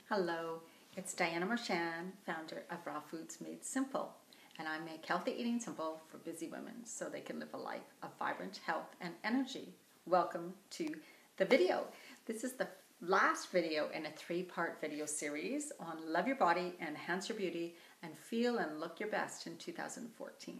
Hello, it's Diana Marchand, founder of Raw Foods Made Simple, and I make healthy eating simple for busy women so they can live a life of vibrant health and energy. Welcome to the video. This is the last video in a three-part video series on love your body, enhance your beauty, and feel and look your best in 2014.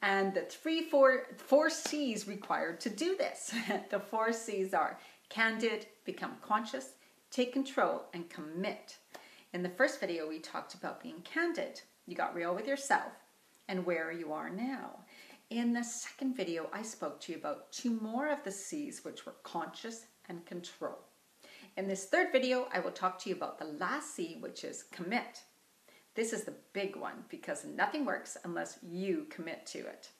And the four C's required to do this. The four C's are candid, become conscious, take control, and commit. In the first video, we talked about being candid. You got real with yourself and where you are now. In the second video, I spoke to you about two more of the C's, which were conscious and control. In this third video, I will talk to you about the last C, which is commit. This is the big one because nothing works unless you commit to it.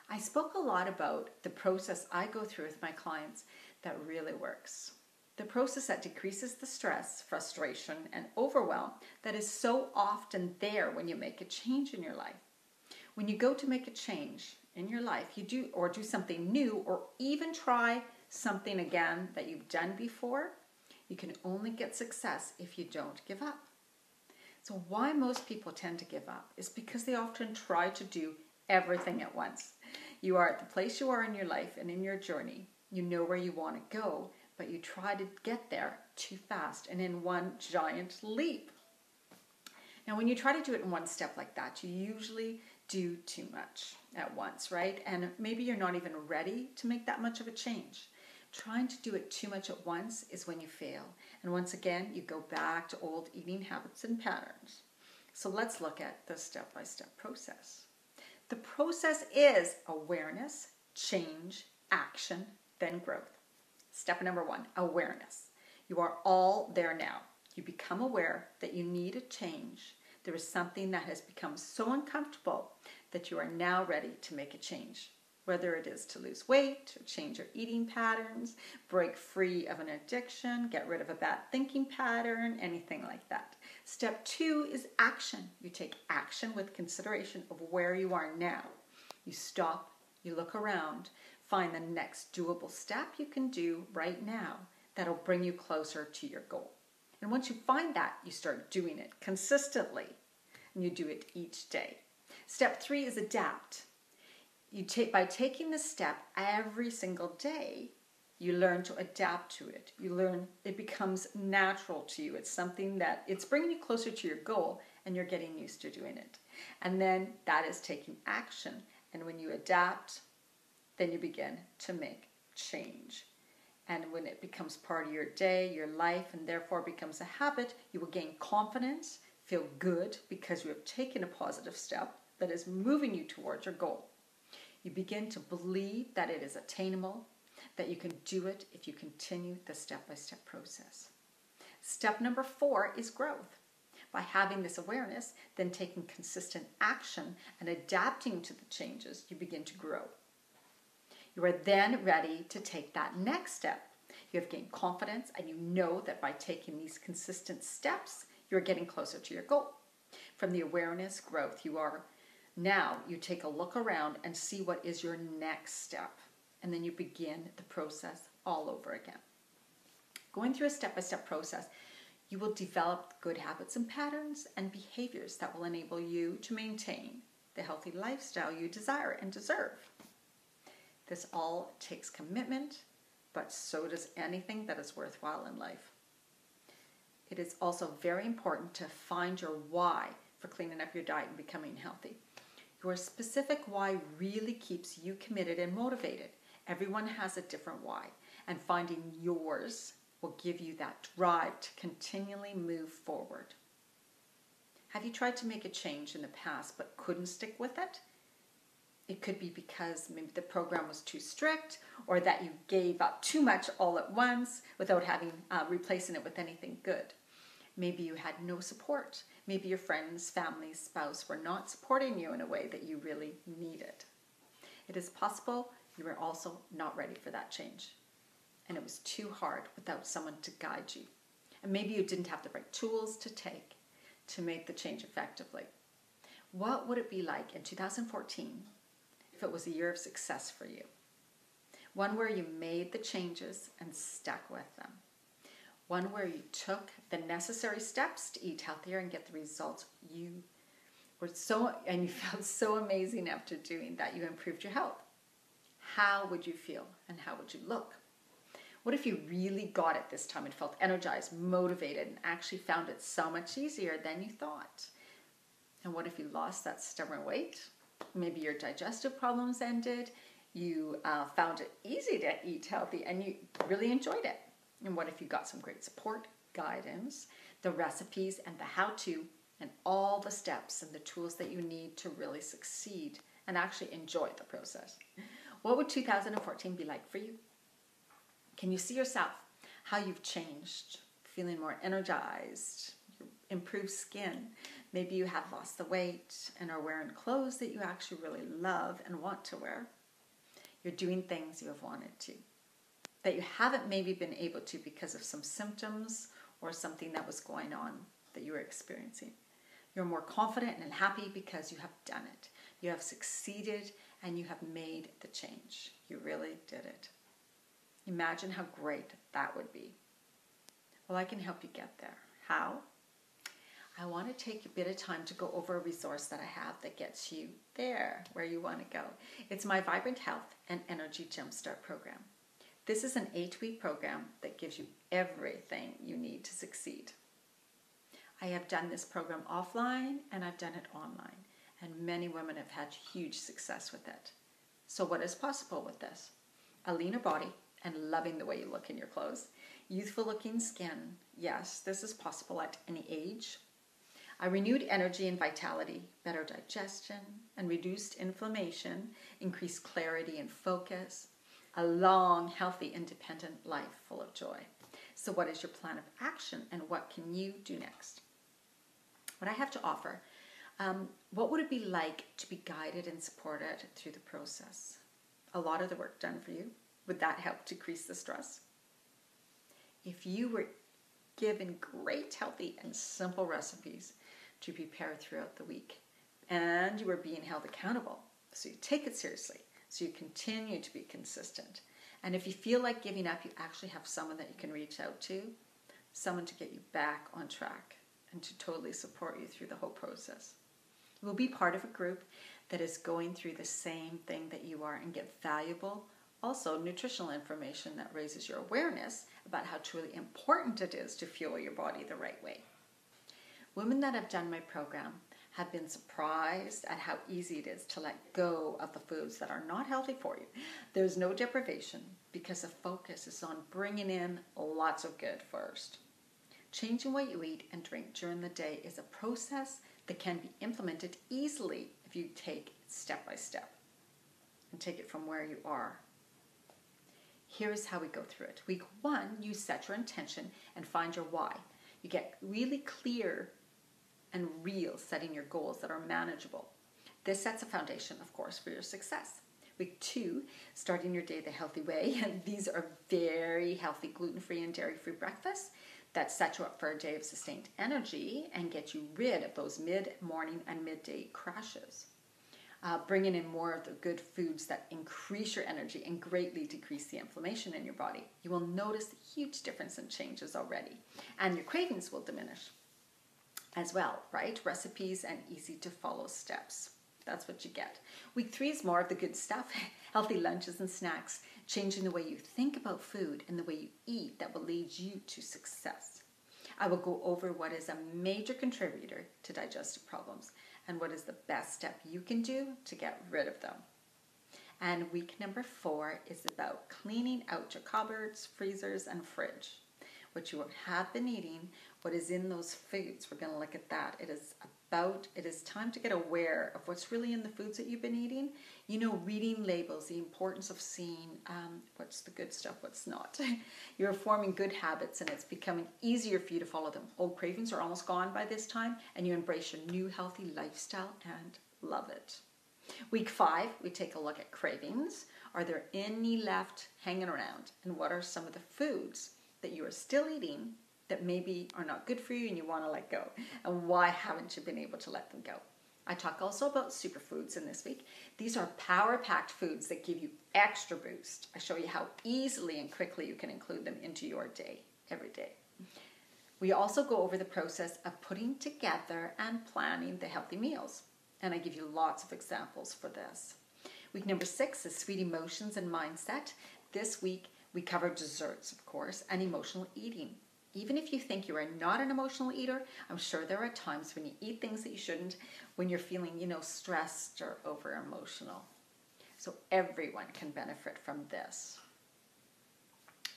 I spoke a lot about the process I go through with my clients that really works. The process that decreases the stress, frustration, and overwhelm that is so often there when you make a change in your life. When you go to make a change in your life, you do something new or even try something again that you've done before, you can only get success if you don't give up. So why most people tend to give up is because they often try to do everything at once. You are at the place you are in your life and in your journey. You know where you want to go, but you try to get there too fast and in one giant leap. Now, when you try to do it in one step like that, you usually do too much at once, right? And maybe you're not even ready to make that much of a change. Trying to do it too much at once is when you fail. And once again, you go back to old eating habits and patterns. So let's look at the step-by-step process. The process is awareness, change, action, then growth. Step number one, awareness. You are all there now. You become aware that you need a change. There is something that has become so uncomfortable that you are now ready to make a change. Whether it is to lose weight, or change your eating patterns, break free of an addiction, get rid of a bad thinking pattern, anything like that. Step two is action. You take action with consideration of where you are now. You stop, you look around, find the next doable step you can do right now that'll bring you closer to your goal. And once you find that, you start doing it consistently, and you do it each day. Step three is adapt. By taking this step every single day, you learn to adapt to it. You learn it becomes natural to you. It's something that it's bringing you closer to your goal, and you're getting used to doing it. And then that is taking action. And when you adapt, then you begin to make change. And when it becomes part of your day, your life, and therefore becomes a habit, you will gain confidence, feel good because you have taken a positive step that is moving you towards your goal. You begin to believe that it is attainable, that you can do it if you continue the step-by-step process. Step number four is growth. By having this awareness, then taking consistent action and adapting to the changes, you begin to grow. You are then ready to take that next step. You have gained confidence and you know that by taking these consistent steps, you're getting closer to your goal. From the awareness growth, you take a look around and see what is your next step. And then you begin the process all over again. Going through a step-by-step process, you will develop good habits and patterns and behaviors that will enable you to maintain the healthy lifestyle you desire and deserve. This all takes commitment, but so does anything that is worthwhile in life. It is also very important to find your why for cleaning up your diet and becoming healthy. Your specific why really keeps you committed and motivated. Everyone has a different why, and finding yours will give you that drive to continually move forward. Have you tried to make a change in the past but couldn't stick with it? It could be because maybe the program was too strict, or that you gave up too much all at once without replacing it with anything good. Maybe you had no support. Maybe your friends, family, spouse were not supporting you in a way that you really needed. It is possible you were also not ready for that change, and it was too hard without someone to guide you. And maybe you didn't have the right tools to take to make the change effectively. What would it be like in 2014 if it was a year of success for you? One where you made the changes and stuck with them. one where you took the necessary steps to eat healthier and get the results you and you felt so amazing after doing that, you improved your health. How would you feel and how would you look? What if you really got it this time and felt energized, motivated, and actually found it so much easier than you thought? And what if you lost that stubborn weight? Maybe your digestive problems ended. You found it easy to eat healthy and you really enjoyed it. And what if you got some great support, guidance, the recipes and the how-to, and all the steps and the tools that you need to really succeed and actually enjoy the process? What would 2014 be like for you? Can you see yourself, how you've changed, feeling more energized, improved skin? Maybe you have lost the weight and are wearing clothes that you actually really love and want to wear. You're doing things you have wanted to, that you haven't maybe been able to because of some symptoms or something that was going on that you were experiencing. You're more confident and happy because you have done it. You have succeeded and you have made the change. You really did it. Imagine how great that would be. Well, I can help you get there. How? I want to take a bit of time to go over a resource that I have that gets you there where you want to go. It's my Vibrant Health and Energy Jumpstart program. This is an 8-week program that gives you everything you need to succeed. I have done this program offline and I've done it online, and many women have had huge success with it. So what is possible with this? A leaner body and loving the way you look in your clothes. Youthful looking skin. Yes, this is possible at any age. A renewed energy and vitality, better digestion and reduced inflammation, increased clarity and focus, a long, healthy, independent life full of joy. So what is your plan of action and what can you do next? What I have to offer, what would it be like to be guided and supported through the process? A lot of the work done for you. Would that help decrease the stress? If you were given great, healthy, and simple recipes to prepare throughout the week, and you were being held accountable, so you take it seriously, so you continue to be consistent. And if you feel like giving up, you actually have someone that you can reach out to, someone to get you back on track and to totally support you through the whole process. We'll be part of a group that is going through the same thing that you are and get valuable, also nutritional information that raises your awareness about how truly important it is to fuel your body the right way. Women that have done my program have been surprised at how easy it is to let go of the foods that are not healthy for you. There's no deprivation because the focus is on bringing in lots of good first. Changing what you eat and drink during the day is a process that can be implemented easily if you take it step by step and take it from where you are. Here's how we go through it. Week 1, you set your intention and find your why. You get really clear and real, setting your goals that are manageable. This sets a foundation, of course, for your success. Week 2, starting your day the healthy way. And these are very healthy gluten-free and dairy-free breakfasts that set you up for a day of sustained energy and get you rid of those mid-morning and midday crashes. Bringing in more of the good foods that increase your energy and greatly decrease the inflammation in your body. You will notice a huge difference and changes already. And your cravings will diminish as well, right? Recipes and easy to follow steps. That's what you get. Week 3 is more of the good stuff. Healthy lunches and snacks. Changing the way you think about food and the way you eat that will lead you to success. I will go over what is a major contributor to digestive problems and what is the best step you can do to get rid of them. And week number 4 is about cleaning out your cupboards, freezers, and fridge. What you have been eating, what is in those foods. We're going to look at that. It is time to get aware of what's really in the foods that you've been eating. You know, reading labels, the importance of seeing what's the good stuff, what's not. You're forming good habits and it's becoming easier for you to follow them. Old cravings are almost gone by this time and you embrace your new healthy lifestyle and love it. Week 5, we take a look at cravings. Are there any left hanging around? And what are some of the foods that you are still eating that maybe are not good for you and you want to let go? And why haven't you been able to let them go? I talk also about superfoods in this week. These are power-packed foods that give you extra boost. I show you how easily and quickly you can include them into your day, every day. We also go over the process of putting together and planning the healthy meals. And I give you lots of examples for this. Week number 6 is sweet emotions and mindset. This week we cover desserts, of course, and emotional eating. Even if you think you are not an emotional eater, I'm sure there are times when you eat things that you shouldn't, when you're feeling, stressed or over emotional. So everyone can benefit from this.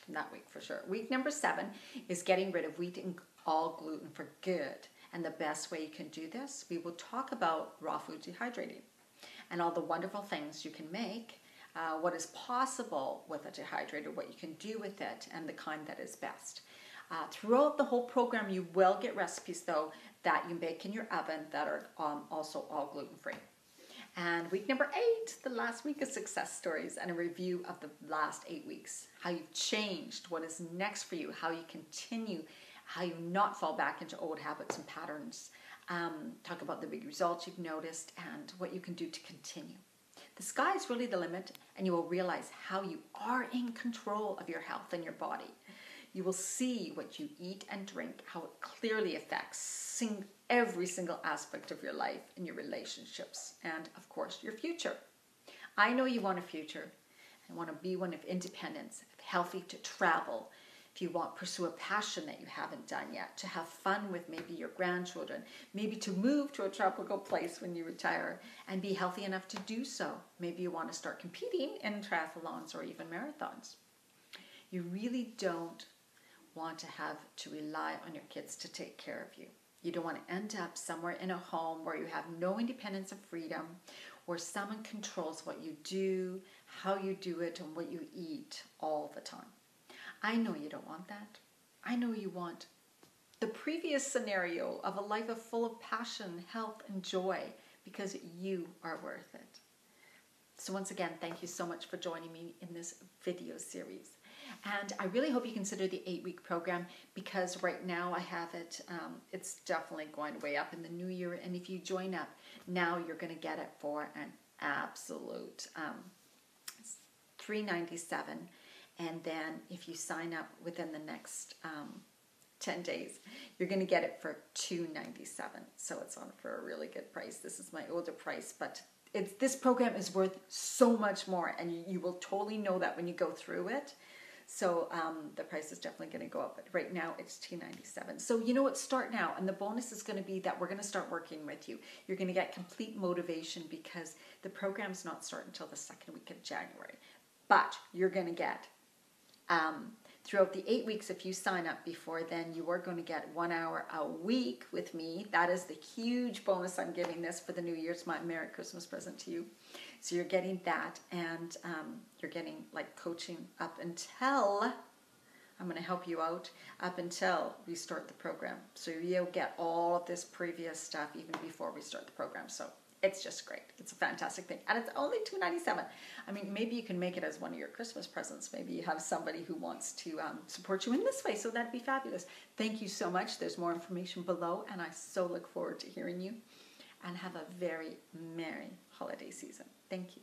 From that week for sure. Week number 7 is getting rid of wheat and all gluten for good. And the best way you can do this, we will talk about raw food dehydrating and all the wonderful things you can make, what is possible with a dehydrator, what you can do with it, and the kind that is best. Throughout the whole program, you will get recipes, though, that you bake in your oven that are also all gluten-free. And week number 8, the last week, is success stories and a review of the last 8 weeks. How you've changed, what is next for you, how you continue, how you not fall back into old habits and patterns. Talk about the big results you've noticed and what you can do to continue. The sky is really the limit, and you will realize how you are in control of your health and your body. You will see what you eat and drink, how it clearly affects every single aspect of your life and your relationships and, of course, your future. I know you want a future and want to be one of independence, healthy, to travel. If you want, pursue a passion that you haven't done yet, to have fun with maybe your grandchildren, maybe to move to a tropical place when you retire and be healthy enough to do so. Maybe you want to start competing in triathlons or even marathons. You really don't want to have to rely on your kids to take care of you. You don't want to end up somewhere in a home where you have no independence or freedom, where someone controls what you do, how you do it, and what you eat all the time. I know you don't want that. I know you want the previous scenario of a life full of passion, health, and joy, because you are worth it. So once again, thank you so much for joining me in this video series. And I really hope you consider the 8-week program, because right now I have it, it's definitely going way up in the new year. And if you join up now, you're going to get it for an absolute $397. And then if you sign up within the next 10 days, you're going to get it for $297. So it's on for a really good price. This is my older price, but this program is worth so much more, and you will totally know that when you go through it. So the price is definitely going to go up, but right now it's $297. So you know what, start now, and the bonus is going to be that we're going to start working with you. You're going to get complete motivation, because the program's not starting until the 2nd week of January. But you're going to get, throughout the 8 weeks, if you sign up before then, you are going to get 1 hour a week with me. That is the huge bonus I'm giving this for the New Year's, my Merry Christmas present to you. So you're getting that, and you're getting like coaching up until, I'm going to help you out up until we start the program. So you'll get all of this previous stuff even before we start the program. So it's just great. It's a fantastic thing. And it's only $297. I mean, maybe you can make it as one of your Christmas presents. Maybe you have somebody who wants to support you in this way. So that'd be fabulous. Thank you so much. There's more information below, and I so look forward to hearing you. And have a very merry holiday season. Thank you.